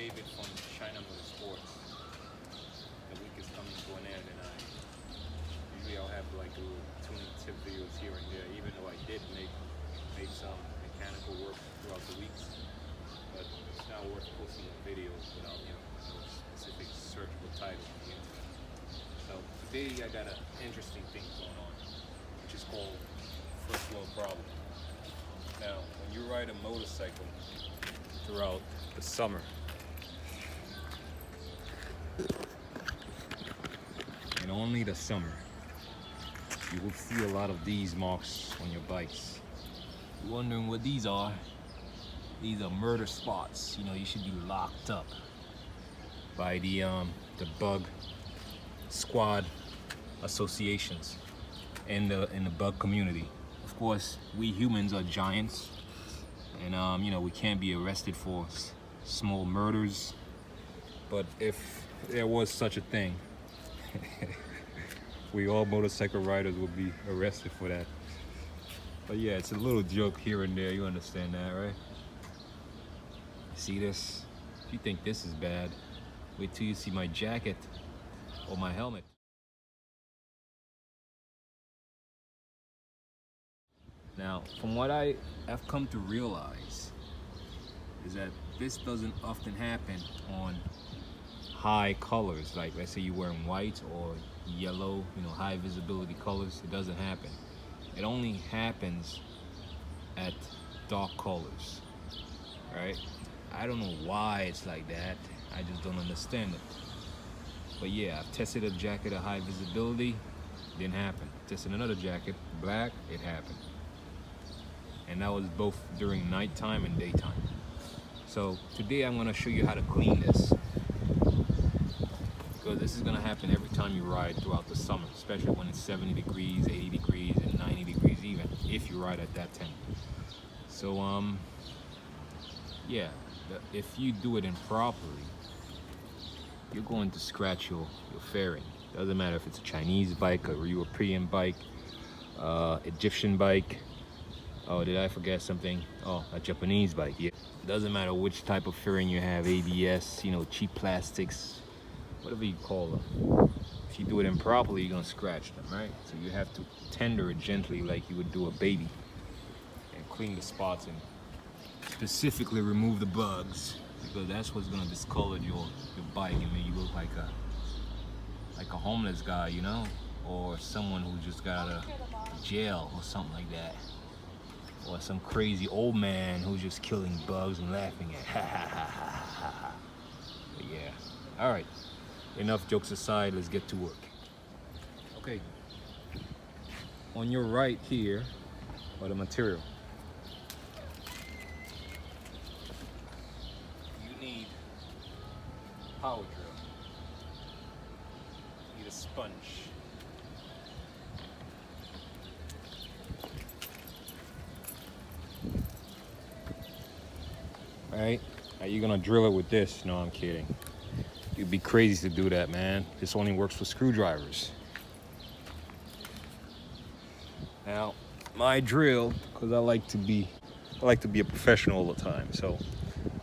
David from China Motorsports. The week is coming to an end, and usually I'll have like little tuning tip videos here and there, even though I did make some mechanical work throughout the weeks. But it's not worth posting videos without no specific searchable title on the internet. So today I got an interesting thing going on, which is called first world problem. Now, when you ride a motorcycle throughout the summer, and only the summer, you will see a lot of these marks on your bikes. You're wondering what these are? These are murder spots. You should be locked up by the bug squad associations in the bug community. Of course, we humans are giants, and we can't be arrested for small murders. But if there was such a thing, we all motorcycle riders would be arrested for that. But yeah, it's a little joke here and there. You understand that, right? See this? If you think this is bad, wait till you see my jacket or my helmet. Now, from what I have come to realize is that this doesn't often happen on high colors. Like, let's say you're wearing white or yellow, high visibility colors. It doesn't happen. It only happens at dark colors, right? I don't know why it's like that. I just don't understand it. But yeah, I've tested a jacket at high visibility, didn't happen. Tested another jacket, black, it happened. And that was both during nighttime and daytime. So today I'm gonna show you how to clean this. Because this is gonna happen every time you ride throughout the summer, especially when it's 70 degrees, 80 degrees, and 90 degrees even, if you ride at that temp. So, yeah, if you do it improperly, you're going to scratch your fairing. Doesn't matter if it's a Chinese bike, a European bike, Egyptian bike. Oh, did I forget something? Oh, a Japanese bike, yeah. Doesn't matter which type of fairing you have, ABS, cheap plastics, whatever you call them. If you do it improperly, you're gonna scratch them, right? So you have to tender it gently like you would do a baby and clean the spots and specifically remove the bugs, because that's what's gonna discolor your bike and make you look like a homeless guy, or someone who just got out of jail or something like that. Or some crazy old man who's just killing bugs and laughing at ha ha ha ha ha ha. But yeah, all right. Enough jokes aside, let's get to work. Okay. On your right here are the material. You need power drill. You need a sponge. Right? Are you gonna drill it with this? No, I'm kidding. You'd be crazy to do that, man. This only works for screwdrivers. Now, my drill, because I like to be a professional all the time. So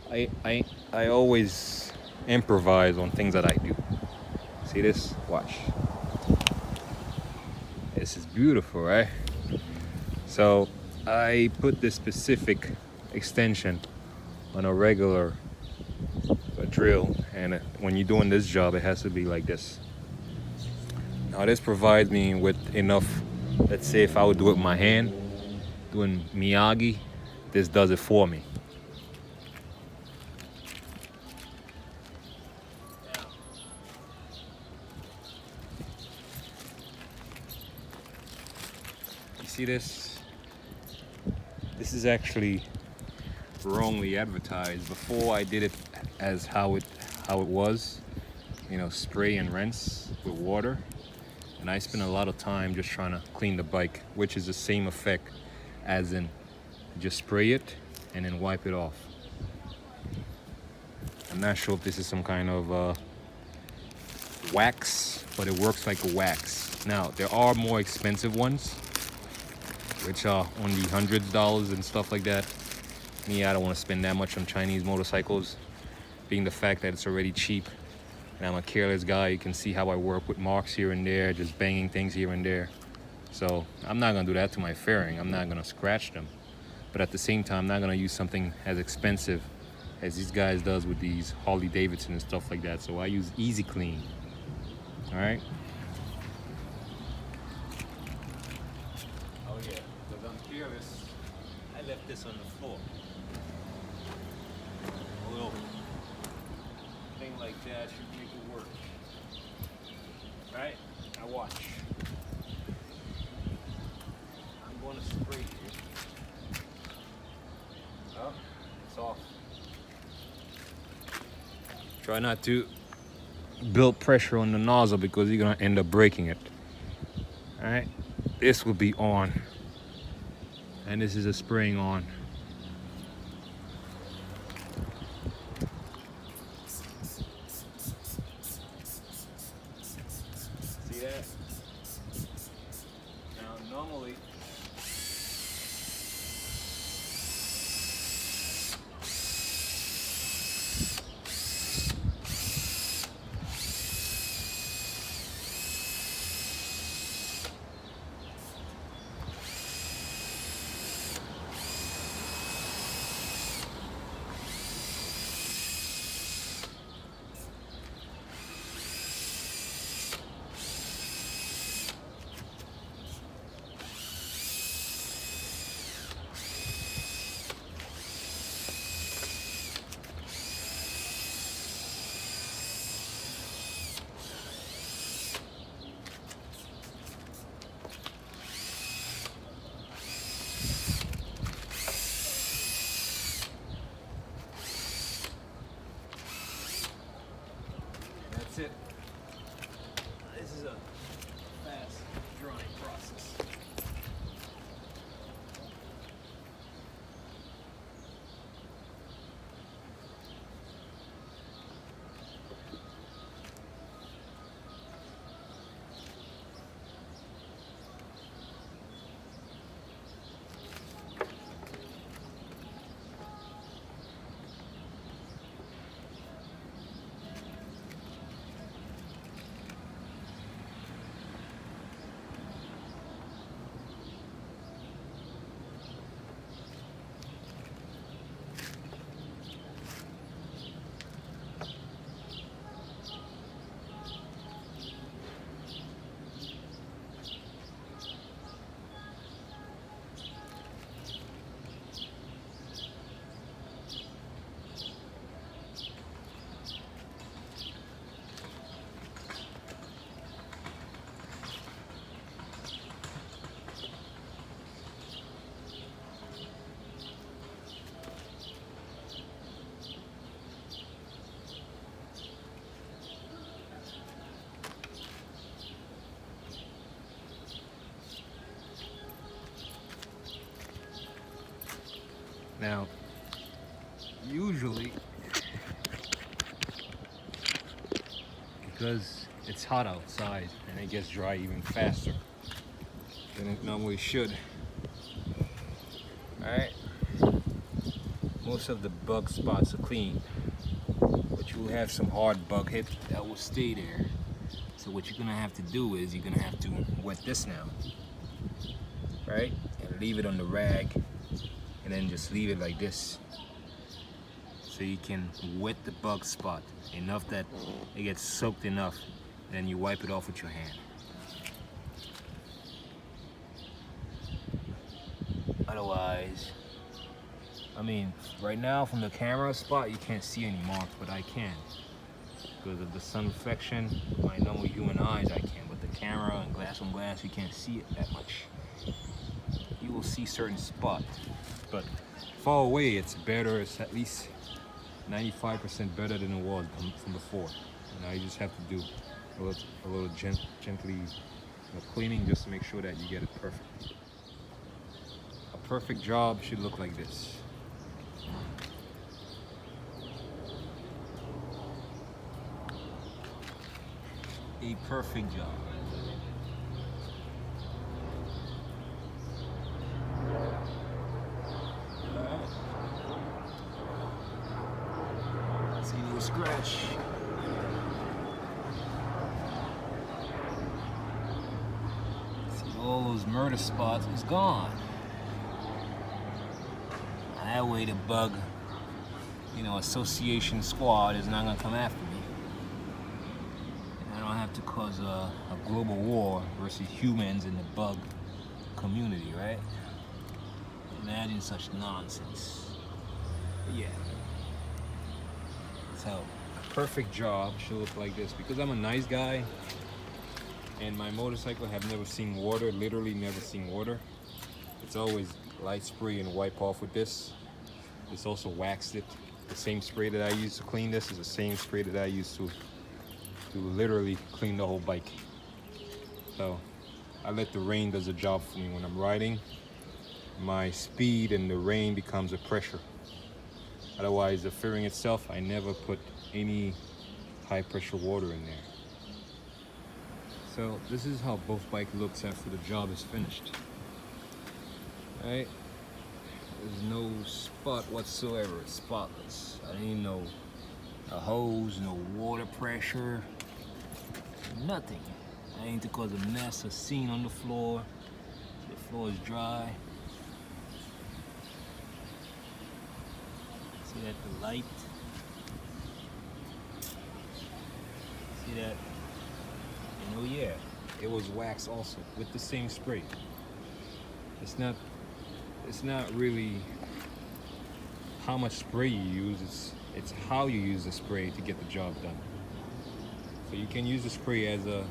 I always improvise on things that I do. See this? Watch. This is beautiful, right? So I put this specific extension on a regular drill, and when you're doing this job, it has to be like this. Now this provides me with enough. Let's say if I would do it with my hand, doing Miyagi, this does it for me. You see this? This is actually wrongly advertised. Before I did it as how it was, spray and rinse with water, and I spent a lot of time just trying to clean the bike, which is the same effect as in just spray it and then wipe it off. I'm not sure if this is some kind of wax, but it works like a wax. Now there are more expensive ones, which are on the $100s and stuff like that. Me, I don't want to spend that much on Chinese motorcycles. being the fact that it's already cheap and I'm a careless guy. You can see how I work with marks here and there, just banging things here and there. So I'm not gonna do that to my fairing. I'm not gonna scratch them. But at the same time, I'm not gonna use something as expensive as these guys does with these Harley Davidson and stuff like that. So I use Easy Clean. All right. Oh yeah, because I'm careless. I left this on the floor. A little thing like that should make it work. Right? Now watch. I'm going to spray here. Oh, it's off. Try not to build pressure on the nozzle because you're gonna end up breaking it. All right, this will be on, and this is a spraying on. See that? Now normally that's it. This is a fast drying process. Now, usually, because it's hot outside and it gets dry even faster than it normally should. Alright, most of the bug spots are clean, but you will have some hard bug hit that will stay there. So what you're gonna have to do is you're gonna have to wet this now, right? And leave it on the rag, and then just leave it like this. So you can wet the bug spot enough that it gets soaked enough, and then you wipe it off with your hand. Otherwise, I mean, right now from the camera spot you can't see any marks, but I can. Because of the sun reflection, with my normal human eyes I can, but the camera and glass on glass you can't see it that much. You will see certain spots, but far away it's better. It's at least 95% better than it was from before. Now you just have to do a little gently cleaning just to make sure that you get it perfect. A perfect job should look like this. A perfect job. See scratch. See, all those murder spots is gone. That way the bug, association squad is not gonna come after me. And I don't have to cause a global war versus humans in the bug community, right? Imagine such nonsense. But yeah. So a perfect job should look like this. Because I'm a nice guy and my motorcycle have never seen water, literally never seen water. It's always light spray and wipe off with this. It's also waxed it. The same spray that I use to clean this is the same spray that I use to literally clean the whole bike. So I let the rain does the job for me. When I'm riding, my speed and the rain becomes a pressure. Otherwise, the fairing itself, I never put any high pressure water in there. So this is how both bike looks after the job is finished. Right? There's no spot whatsoever. It's spotless. I didn't know a hose, no water pressure, nothing. I ain't to cause a mess, a scene on the floor. The floor is dry. See that, the light? See that? And oh yeah, it was wax also with the same spray. It's not really how much spray you use, it's how you use the spray to get the job done. So you can use the spray as a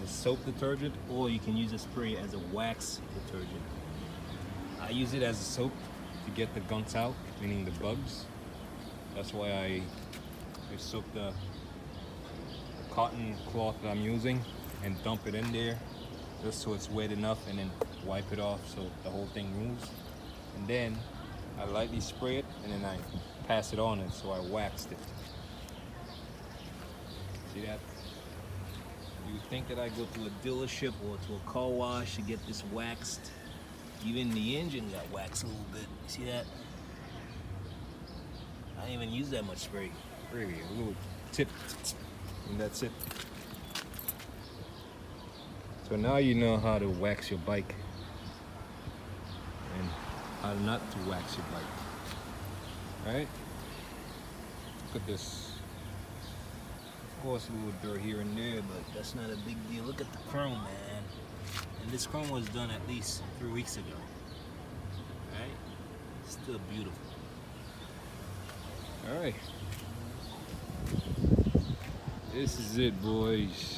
soap detergent, or you can use the spray as a wax detergent. I use it as a soap to get the gunks out, meaning the bugs. That's why I soak the cotton cloth that I'm using and dump it in there just so it's wet enough, and then wipe it off so the whole thing moves. And then I lightly spray it and then I pass it on, and so I waxed it. See that? You would think that I go to a dealership or to a car wash to get this waxed. Even the engine got waxed a little bit. See that? I didn't even use that much spray. Really, a little tip, and that's it. So now you know how to wax your bike and how not to wax your bike. Right? Look at this. Of course, a little dirt here and there, but that's not a big deal. Look at the chrome, man. And this chrome was done at least 3 weeks ago. Right? Still beautiful. Alright. This is it, boys.